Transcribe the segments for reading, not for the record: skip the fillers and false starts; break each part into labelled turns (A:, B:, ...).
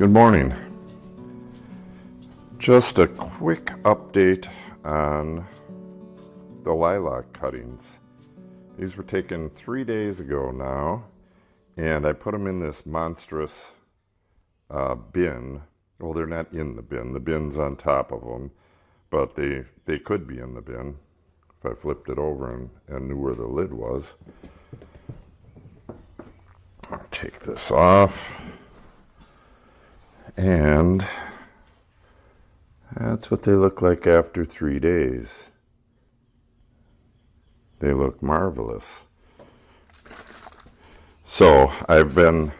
A: Good morning. Just a quick update on the lilac cuttings. These were taken 3 days ago now, and I put them in this monstrous bin. Well, they're not in the bin. The bin's on top of them, but they could be in the bin if I flipped it over and knew where the lid was. I'll take this off. And that's what they look like after 3 days. They look marvelous. So I've been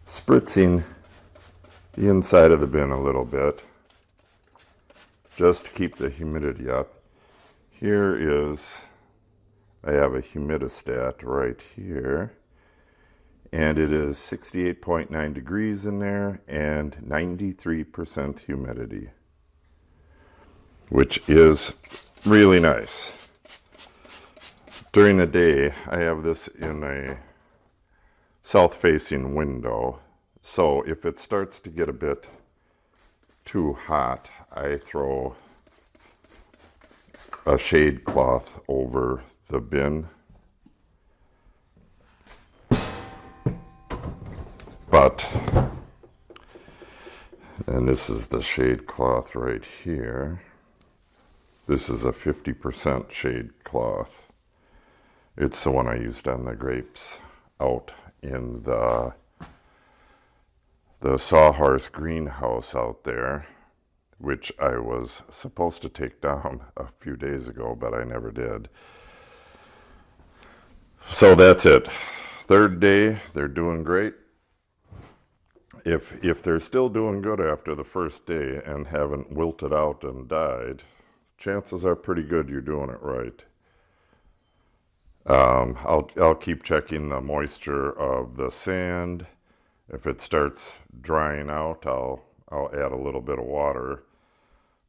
A: spritzing the inside of the bin a little bit just to keep the humidity up. Here is, I have a humidistat right here. And it is 68.9 degrees in there and 93% humidity, which is really nice. During the day, I have this in a south-facing window, so if it starts to get a bit too hot, I throw a shade cloth over the bin. And this is the shade cloth right here. This is a 50% shade cloth. It's the one I used on the grapes out in the sawhorse greenhouse out there, which I was supposed to take down a few days ago, but I never did. So that's it. Third day, they're doing great. If they're still doing good after the first day and haven't wilted out and died, chances are pretty good you're doing it right. I'll keep checking the moisture of the sand. If it starts drying out, I'll add a little bit of water.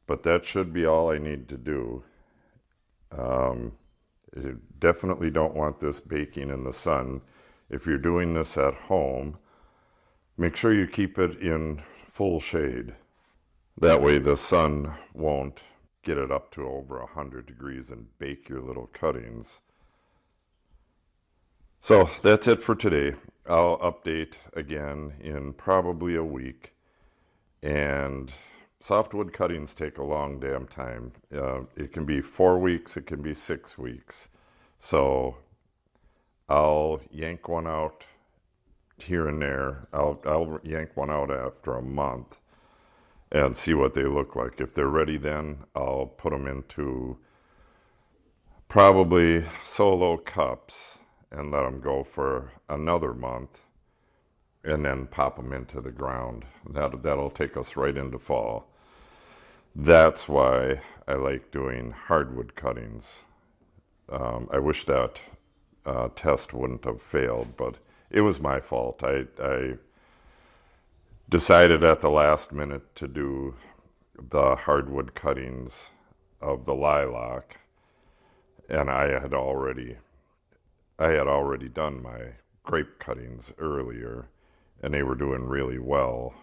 A: But that should be all I need to do. You definitely don't want this baking in the sun. If you're doing this at home, make sure you keep it in full shade. That way the sun won't get it up to over 100 degrees and bake your little cuttings. So that's it for today. I'll update again in probably a week. And softwood cuttings take a long damn time. It can be 4 weeks, it can be 6 weeks. So I'll yank one out here and there. I'll yank one out after a month and see what they look like. If they're ready then, I'll put them into probably solo cups and let them go for another month and then pop them into the ground. That'll take us right into fall. That's why I like doing hardwood cuttings. I wish that test wouldn't have failed, but it was my fault. I decided at the last minute to do the hardwood cuttings of the lilac, and I had already done my grape cuttings earlier, and they were doing really well.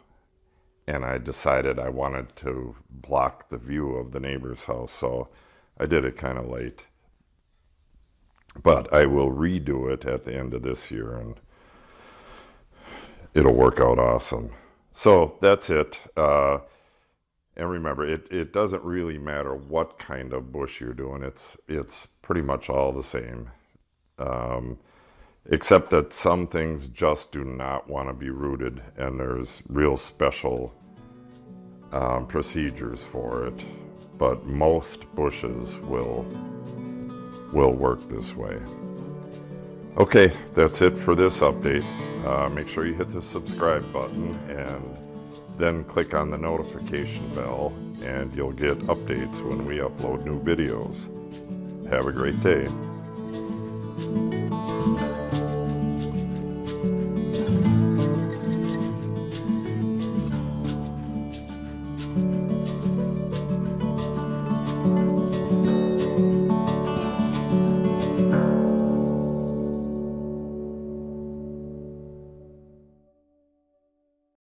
A: And I decided I wanted to block the view of the neighbor's house, so I did it kind of late. But I will redo it at the end of this year, and it'll work out awesome. So that's it. And remember, it doesn't really matter what kind of bush you're doing. It's pretty much all the same. Except that some things just do not want to be rooted, and there's real special procedures for it. But most bushes will work this way. Okay, that's it for this update. Make sure you hit the subscribe button and then click on the notification bell, and you'll get updates when we upload new videos. Have a great day.